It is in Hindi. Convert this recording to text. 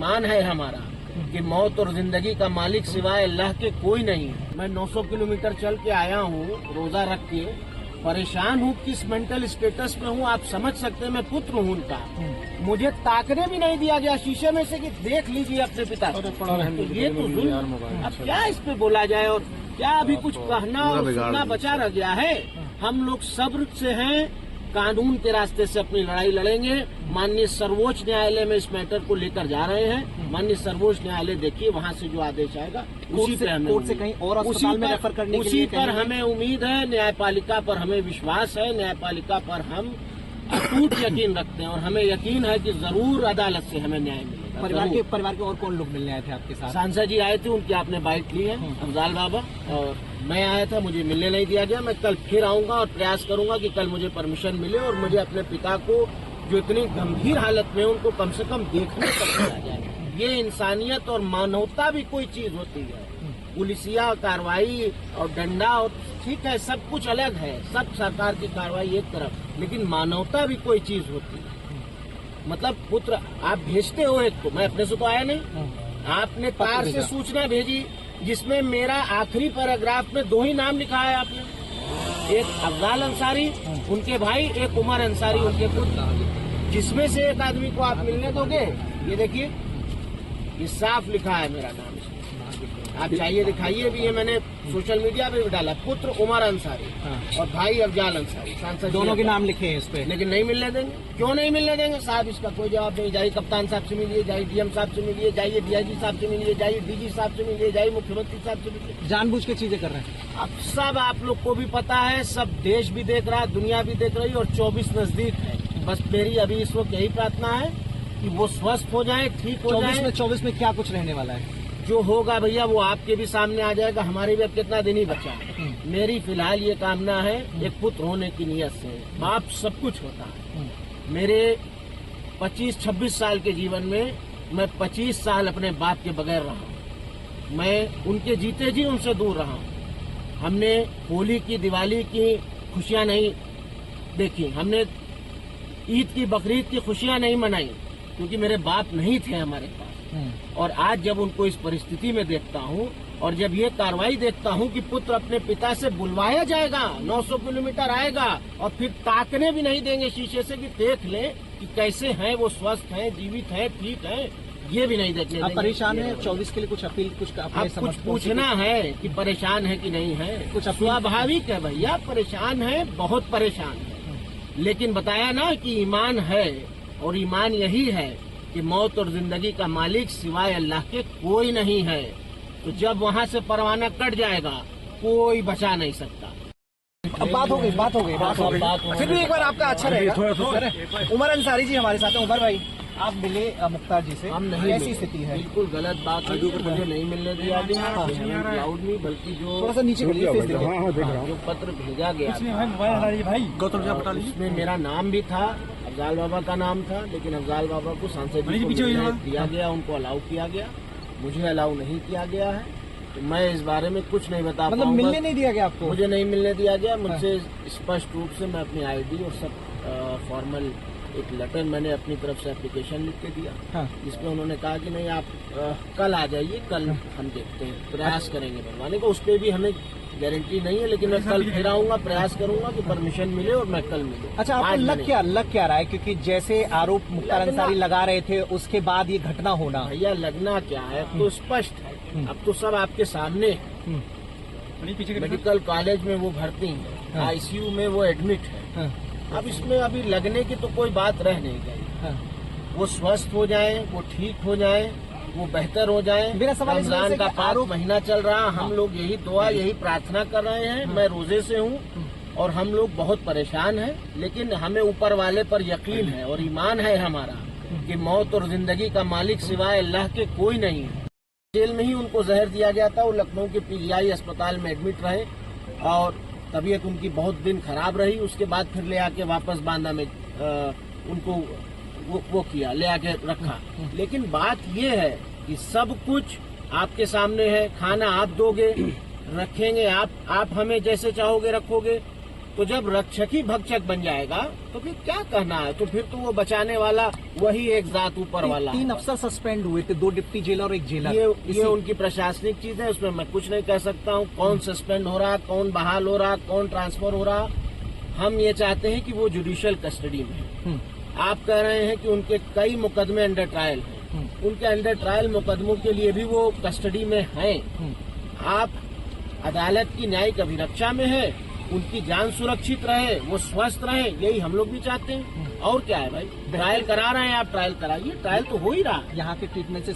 ईमान है हमारा कि मौत और जिंदगी का मालिक सिवाय अल्लाह के कोई नहीं है। मैं 900 किलोमीटर चल के आया हूँ रोजा रख के, परेशान हूँ, किस मेंटल स्टेटस में हूँ आप समझ सकते हैं। मैं पुत्र हूँ उनका, मुझे ताकने भी नहीं दिया गया शीशे में से कि देख लीजिए अपने पिता को। तो ये तो जुल्म, अब क्या इस पे बोला जाए और क्या अभी कुछ कहना और सुनना बचा रह गया है। हम लोग सब्र से हैं, कानून के रास्ते से अपनी लड़ाई लड़ेंगे। माननीय सर्वोच्च न्यायालय में इस मैटर को लेकर जा रहे हैं। माननीय सर्वोच्च न्यायालय देखिए वहाँ से जो आदेश आएगा उसी पर हमें कोर्ट से कहीं और अस्पताल में रेफर करने के लिए उसी पर हमें उम्मीद है। न्यायपालिका पर हमें विश्वास है, न्यायपालिका पर हम अटूट यकीन रखते हैं और हमें यकीन है कि जरूर अदालत से हमें न्याय मिलेगा। परिवार के और कौन लोग मिलने आए थे आपके साथ? सांसद जी आए थे, उनकी आपने बाइट ली है, अफजाल बाबा, और मैं आया था, मुझे मिलने नहीं दिया गया। मैं कल फिर आऊंगा और प्रयास करूंगा कि कल मुझे परमिशन मिले और मुझे अपने पिता को जो इतनी गंभीर हालत में उनको कम से कम देखने तक दिया जाए। ये इंसानियत और मानवता भी कोई चीज होती है। पुलिसिया कार्रवाई और डंडा और ठीक है, सब कुछ अलग है, सब सरकार की कार्रवाई एक तरफ, लेकिन मानवता भी कोई चीज होती है। मतलब पुत्र आप भेजते हो एक को, मैं अपने से तो आया नहीं, आपने तार से सूचना भेजी जिसमें मेरा आखिरी पैराग्राफ में 2 ही नाम लिखा है आपने, एक अफजाल अंसारी उनके भाई, एक उमर अंसारी उनके पुत्र, जिसमें से एक आदमी को आप मिलने दोगे? ये देखिए, ये साफ लिखा है मेरा नाम इसमें, आप चाहिए दिखाइए भी, ये मैंने सोशल मीडिया पे भी डाला, पुत्र उमर अंसारी और भाई अफजाल अंसारी, सांसद दोनों के नाम लिखे हैं इस पे, लेकिन नहीं मिलने देंगे। क्यों नहीं मिलने देंगे साहब? इसका कोई जवाब नहीं। जाइए कप्तान साहब से मिलिए, जाइए डीएम साहब से मिलिए, जाइए डीआईजी साहब से मिलिए, जाइए डीजी साहब से मिलिए, जाइए मुख्यमंत्री साहब से मिलिए। जानबूझ के चीजें कर रहे हैं। अब सब आप लोग को भी पता है, सब देश भी देख रहा है, दुनिया भी देख रही है और 24 नजदीक है। बस मेरी अभी इस वक्त यही प्रार्थना है कि वो स्वस्थ हो जाए, ठीक हो जाए। 24 में क्या कुछ रहने वाला है? जो होगा भैया वो आपके भी सामने आ जाएगा, हमारे भी अब कितना दिन ही बचा है। मेरी फिलहाल ये कामना है, एक पुत्र होने की नियत से। बाप सब कुछ होता है। मेरे 25-26 साल के जीवन में मैं 25 साल अपने बाप के बगैर रहा हूँ। मैं उनके जीते जी उनसे दूर रहा हूँ। हमने होली की, दिवाली की खुशियां नहीं देखी, हमने ईद की, बकरीद की खुशियां नहीं मनाई, क्योंकि मेरे बाप नहीं थे हमारे पास। और आज जब उनको इस परिस्थिति में देखता हूँ और जब ये कार्रवाई देखता हूँ कि पुत्र अपने पिता से बुलवाया जाएगा, 900 किलोमीटर आएगा और फिर ताकने भी नहीं देंगे शीशे से कि देख ले कि कैसे हैं वो, स्वस्थ हैं, जीवित हैं, ठीक हैं, ये भी नहीं देखने देंगे। परेशान है 24 के लिए? कुछ अपील, कुछ पूछना है कि परेशान है कि नहीं है? कुछ स्वाभाविक है भैया, परेशान है, बहुत परेशान है, लेकिन बताया ना कि ईमान है और ईमान यही है कि मौत और जिंदगी का मालिक सिवाय अल्लाह के कोई नहीं है। तो जब वहाँ से परवाना कट जाएगा कोई बचा नहीं सकता। अब बात हो गई। फिर भी एक बार आपका अच्छा रहेगा। उमर अंसारी जी हमारे साथ हैं। उमर भाई, आप मिले मुख्तार जी से, हम नहीं, ऐसी स्थिति है? बिल्कुल गलत बात है, मुझे नहीं मिलने दिया गया, लाउड नहीं, बल्कि जो थोड़ा सा नीचे जो पत्र भेजा गया उसमें मेरा नाम भी था, अफजाल बाबा का नाम था, लेकिन अफजाल बाबा को सांसद जी को दिया गया, उनको अलाउ किया गया, मुझे अलाउ नहीं किया गया है। तो मैं इस बारे में कुछ नहीं बता पाऊंगा। मतलब मिलने नहीं दिया गया आपको? मुझे नहीं मिलने दिया गया। मुझसे स्पष्ट रूप से मैं अपनी आईडी और सब फॉर्मल एक लेटर मैंने अपनी तरफ से एप्लीकेशन लिख के दिया, जिसमें उन्होंने कहा कि नहीं आप कल आ जाइए, कल हम देखते हैं, प्रयास करेंगे बनवाने को। उस पर भी हमें गारंटी नहीं है, लेकिन मैं कल फिर आऊंगा, प्रयास करूंगा कि परमिशन मिले और मैं कल मिलूं। अच्छा, आपको लग क्या रहा है? क्योंकि जैसे आरोप मुख्तार अंसारी लगा रहे थे, उसके बाद ये घटना होना। भैया लगना क्या है, अब तो स्पष्ट है, अब तो सब आपके सामने। मेडिकल कॉलेज में वो भर्ती है, आईसीयू में वो एडमिट है। अब इसमें अभी लगने की तो कोई बात रह नहीं गई। वो स्वस्थ हो जाए, वो ठीक हो जाए, वो बेहतर हो जाए। मेरा सवाल रमजान का 5 महीना चल रहा, हम लोग यही दुआ, यही प्रार्थना कर रहे हैं। मैं रोजे से हूँ और हम लोग बहुत परेशान हैं, लेकिन हमें ऊपर वाले पर यकीन है और ईमान है हमारा कि मौत और जिंदगी का मालिक सिवाय अल्लाह के कोई नहीं है। जेल में ही उनको जहर दिया गया था, वो लखनऊ के पीजीआई अस्पताल में एडमिट रहे और तबीयत उनकी बहुत दिन खराब रही। उसके बाद फिर ले आके वापस बांदा में उनको वो किया, ले आके रखा। लेकिन बात ये है कि सब कुछ आपके सामने है, खाना आप दोगे, रखेंगे आप हमें जैसे चाहोगे रखोगे, तो जब रक्षक ही भक्षक बन जाएगा तो फिर क्या कहना है? तो फिर तो वो बचाने वाला वही एक जात ऊपर वाला 3 अफसर सस्पेंड हुए थे, 2 डिप्टी जेलर और 1 जेलर। ये उनकी प्रशासनिक चीज है, उसमें मैं कुछ नहीं कह सकता हूँ। कौन सस्पेंड हो रहा, कौन बहाल हो रहा, कौन ट्रांसफर हो रहा, हम ये चाहते हैं कि वो जुडिशियल कस्टडी में है। आप कह रहे हैं कि उनके कई मुकदमे अंडर ट्रायल हैं, उनके अंडर ट्रायल मुकदमों के लिए भी वो कस्टडी में हैं। आप अदालत की न्यायिक अभिरक्षा में है, उनकी जान सुरक्षित रहे, वो स्वस्थ रहे, यही हम लोग भी चाहते हैं। और क्या है भाई, ट्रायल करा रहे हैं आप, ट्रायल कराइए, ट्रायल तो हो ही रहा है। यहाँ के ट्रीटमेंट से